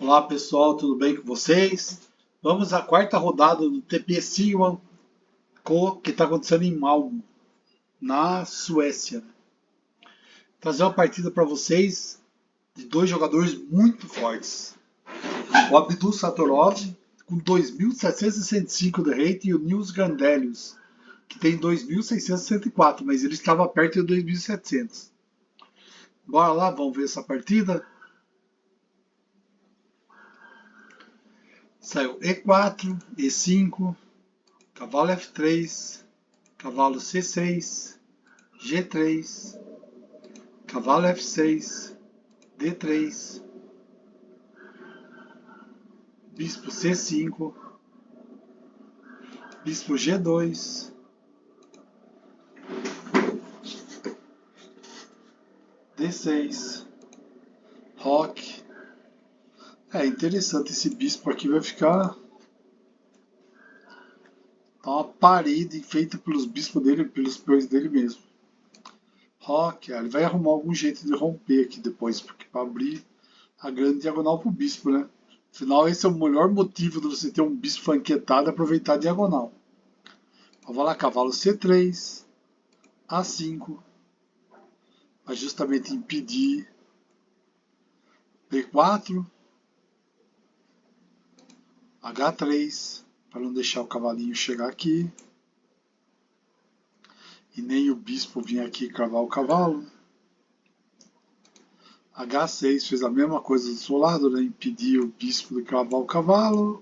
Olá pessoal, tudo bem com vocês? Vamos à quarta rodada do TP Sigma que está acontecendo em Malmo, na Suécia. Trazer uma partida para vocês de dois jogadores muito fortes. O Abdul Satorov, com 2.765 de rate, e o Nils Gandelius, que tem 2.664, mas ele estava perto de 2.700. Bora lá, vamos ver essa partida. Saiu E4, E5, cavalo F3, cavalo C6, G3, cavalo F6, D3, bispo C5, bispo G2, D6, roque. É interessante, esse bispo aqui vai ficar uma parede feita pelos bispos dele, pelos peões dele mesmo. Roque, ele vai arrumar algum jeito de romper aqui depois, porque para abrir a grande diagonal pro bispo, né? Afinal, esse é o melhor motivo de você ter um bispo flanquetado, aproveitar a diagonal. Eu vou lá, cavalo C3, A5, para justamente impedir B4, H3, para não deixar o cavalinho chegar aqui, e nem o bispo vir aqui cravar o cavalo. H6 fez a mesma coisa do seu lado, né? Impedir o bispo de cravar o cavalo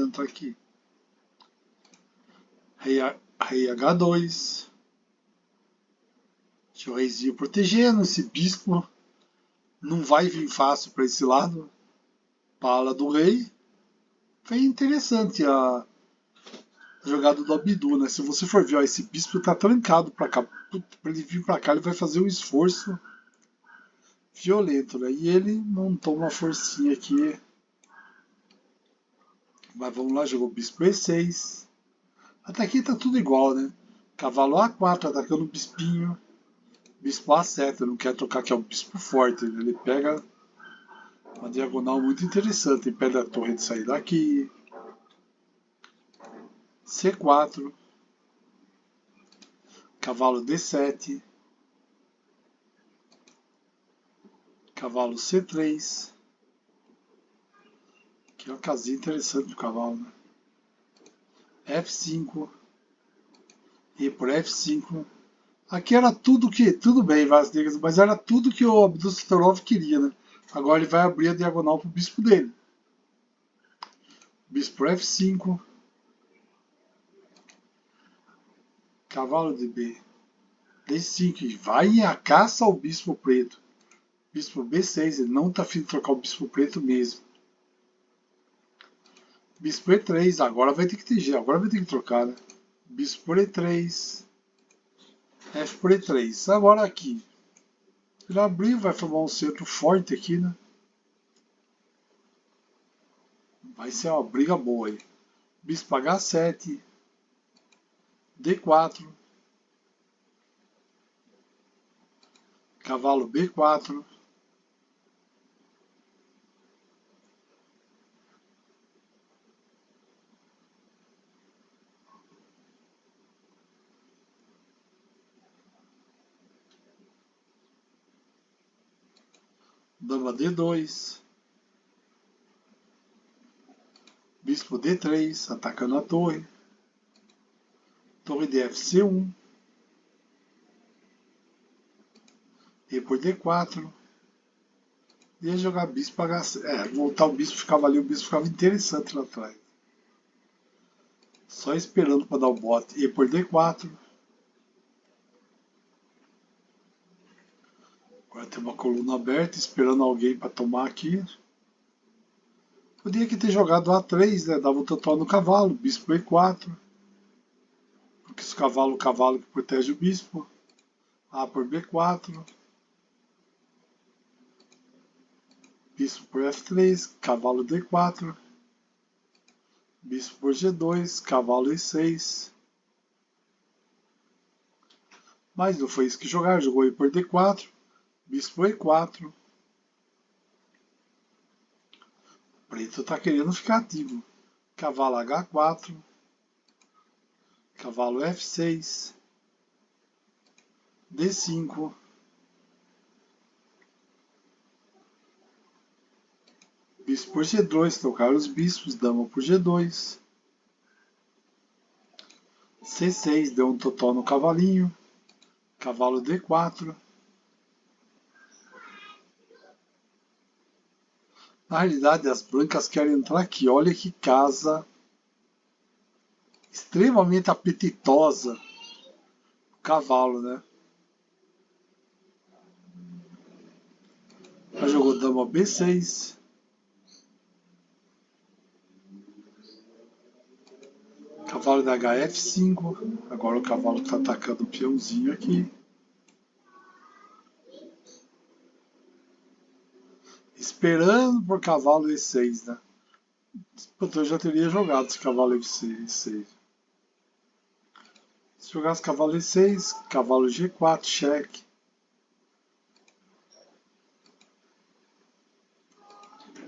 entra aqui. Rei H2. Deixa o reizinho protegendo. Esse bispo não vai vir fácil para esse lado. Pala do rei. Foi interessante a jogada do Abdu, né? Se você for ver, ó, esse bispo está trancado para cá. Para ele vir para cá, ele vai fazer um esforço violento, né? E ele montou uma forcinha aqui. Mas vamos lá, jogou bispo E6. Até aqui tá tudo igual, né? Cavalo A4 atacando o bispinho. Bispo A7, não quer trocar, que é um bispo forte. Né? Ele pega uma diagonal muito interessante. Impede a torre de sair daqui. C4. Cavalo D7. Cavalo C3. Que é uma casinha interessante do cavalo, né? F5. E por F5. Aqui era tudo que. Tudo bem, várias negras, mas era tudo que o Abdul Satorov queria, né? Agora ele vai abrir a diagonal pro bispo dele. Bispo F5. Cavalo de B. D5. Vai a caça ao bispo preto. Bispo B6. Ele não tá afim de trocar o bispo preto mesmo. Bispo E3. Agora vai ter que ter. Agora vai ter que trocar, né? Bispo por E3. F por E3. Agora aqui. Ele abrir, vai formar um centro forte aqui, né? Vai ser uma briga boa aí. Bispo H7. D4. Cavalo B4. Dama D2. Bispo D3, atacando a torre. Torre de FC1. E por D4. Ia jogar bispo H7. Voltar o bispo ficava ali, o bispo ficava interessante lá atrás. Só esperando para dar o bote. E por D4. Agora tem uma coluna aberta, esperando alguém para tomar aqui. Podia que ter jogado A3, né? Dava o total no cavalo. Bispo E4. Porque esse cavalo, o cavalo que protege o bispo. A por B4. Bispo por F3. Cavalo D4. Bispo por G2. Cavalo E6. Mas não foi isso que jogaram. Jogou E por D4. Bispo E4. Preto tá querendo ficar ativo. Cavalo H4. Cavalo F6. D5. Bispo por G2. Trocar os bispos. Dama por G2. C6. Deu um totó no cavalinho. Cavalo D4. Na realidade, as brancas querem entrar aqui. Olha que casa extremamente apetitosa. O cavalo, né? Ela jogou dama B6. Cavalo da HF5. Agora o cavalo está atacando o peãozinho aqui. Esperando por cavalo E6, né? Eu já teria jogado esse cavalo E6. Se jogasse cavalo E6, cavalo G4, cheque.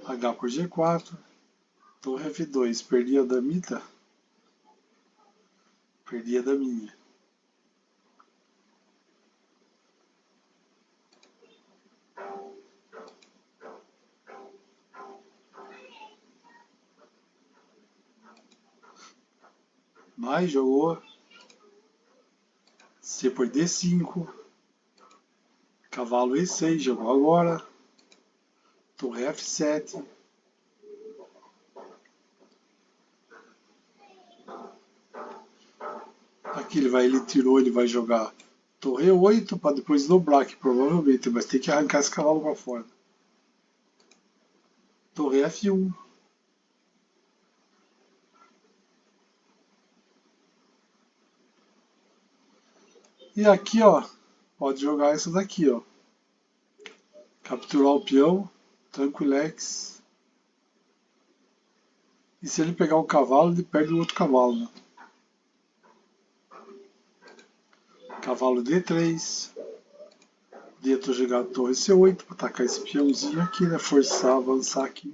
H por G4. Torre F2. Perdi a damita. Perdi a daminha. Mas jogou C por D5. Cavalo E6, jogou agora. Torre F7. Aqui ele tirou, ele vai jogar Torre 8 para depois dobrar aqui, provavelmente, mas tem que arrancar esse cavalo para fora. Torre F1. E aqui, ó, pode jogar essa daqui, ó. Capturar o peão, tranquilex. E se ele pegar o cavalo, ele perde o outro cavalo, né? Cavalo D3. Podia ter jogado torre C8 para atacar esse peãozinho aqui, né? Forçar, avançar aqui.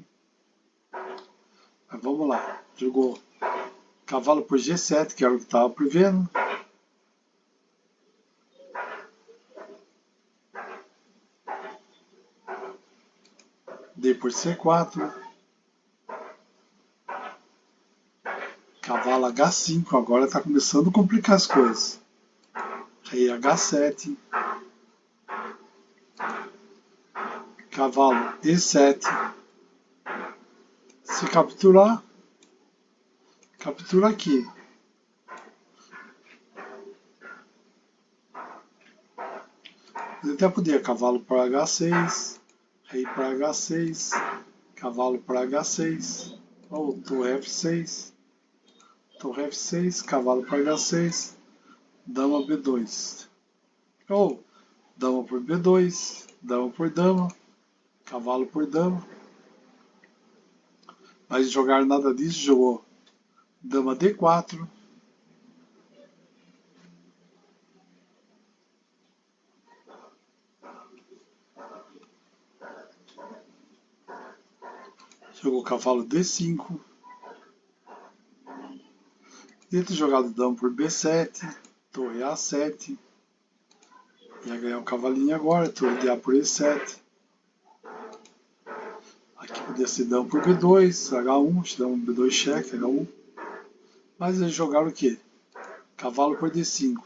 Mas vamos lá. Jogou cavalo por G7, que era o que estava prevendo. D por C4. Cavalo H5. Agora está começando a complicar as coisas. Rei H7. Cavalo E7. Se capturar, captura aqui. Ele até podia cavalo para H6, rei para H6, cavalo para H6, ou torre F6, torre F6, cavalo para H6, dama B2, ou dama por B2, dama por dama, cavalo por dama. Mas jogar nada disso, jogou dama D4. Jogou cavalo D5. Ia ter jogado dama por B7, torre A7. Ia ganhar um cavalinho agora, torre de A por E7. Aqui podia ser dama por B2, H1, dama B2 cheque, H1. Mas eles jogaram o quê? Cavalo por D5.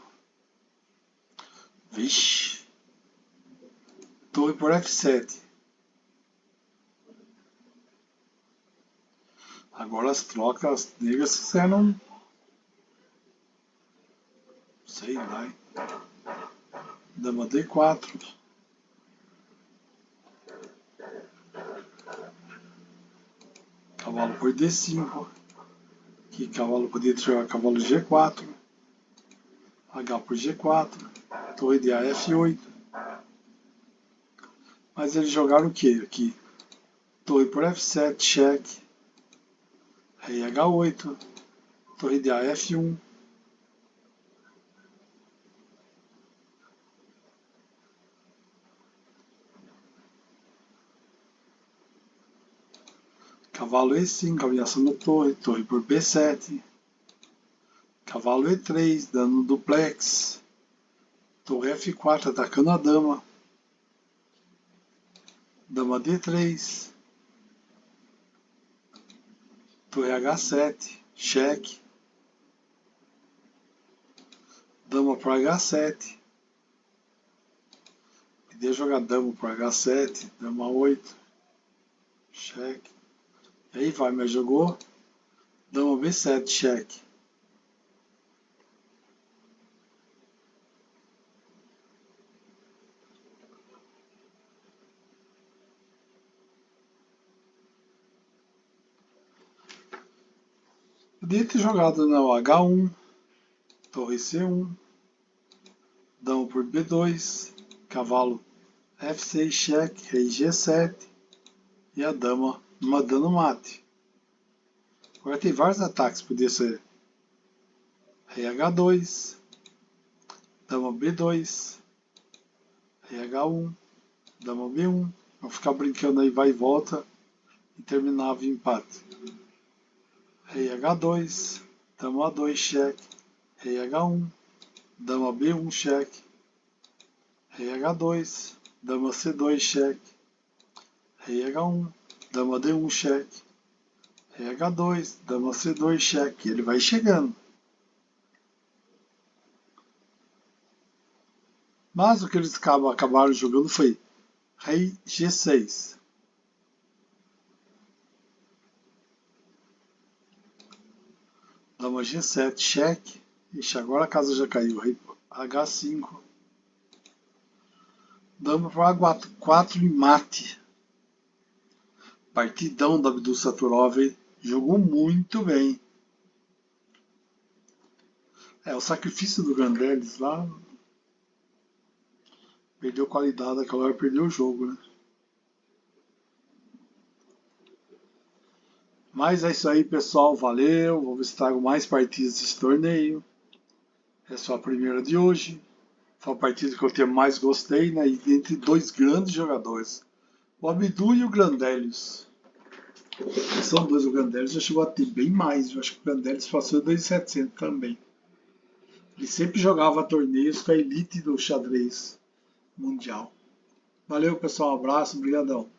Vixe. Torre por F7. Agora as trocas negras fizeram. Sei lá, hein? Dama D4. Cavalo por D5. Aqui cavalo podia jogar cavalo G4. H por G4. Torre de A F8. Mas eles jogaram o que aqui? Torre por F7, cheque. Rei H8. Torre de A F1. Cavalo E5, ameaçando torre, torre por B7. Cavalo E3, dando duplex. Torre F4, atacando a dama. Dama D3. Torre H7, cheque. Dama para H7. Podia jogar dama para H7, dama 8. Cheque. E aí vai, mas jogou. Dama B7, cheque. Podia ter jogado no H1, torre C1, dama por B2, cavalo F6, cheque, rei G7 e a dama mandando mate. Agora tem vários ataques, podia ser rei H2, dama B2, rei H1, dama B1. Vamos ficar brincando aí, vai e volta e terminava em empate. Rei H2, dama A2, cheque, rei H1, dama B1, cheque, rei H2, dama C2, cheque, rei H1, dama D1, cheque, rei H2, dama C2, cheque. Ele vai chegando. Mas o que eles acabaram jogando foi rei G6. Dama G7, cheque. Ixi, agora a casa já caiu. Rei H5. Dama para H4 e mate. Partidão da Abdul Saturov. Jogou muito bem. O sacrifício do Grandelis lá. Perdeu qualidade, aquela hora perdeu o jogo, né? Mas é isso aí, pessoal. Valeu. Vou ver se trago mais partidas desse torneio. É só a primeira de hoje. Foi a partida que eu mais gostei, né? Entre dois grandes jogadores. O Abdul e o Grandelis. São dois. O Grandelis já chegou a ter bem mais. Eu acho que o Grandelis passou 2.700 também. Ele sempre jogava torneios com a elite do xadrez mundial. Valeu, pessoal. Um abraço. Obrigadão.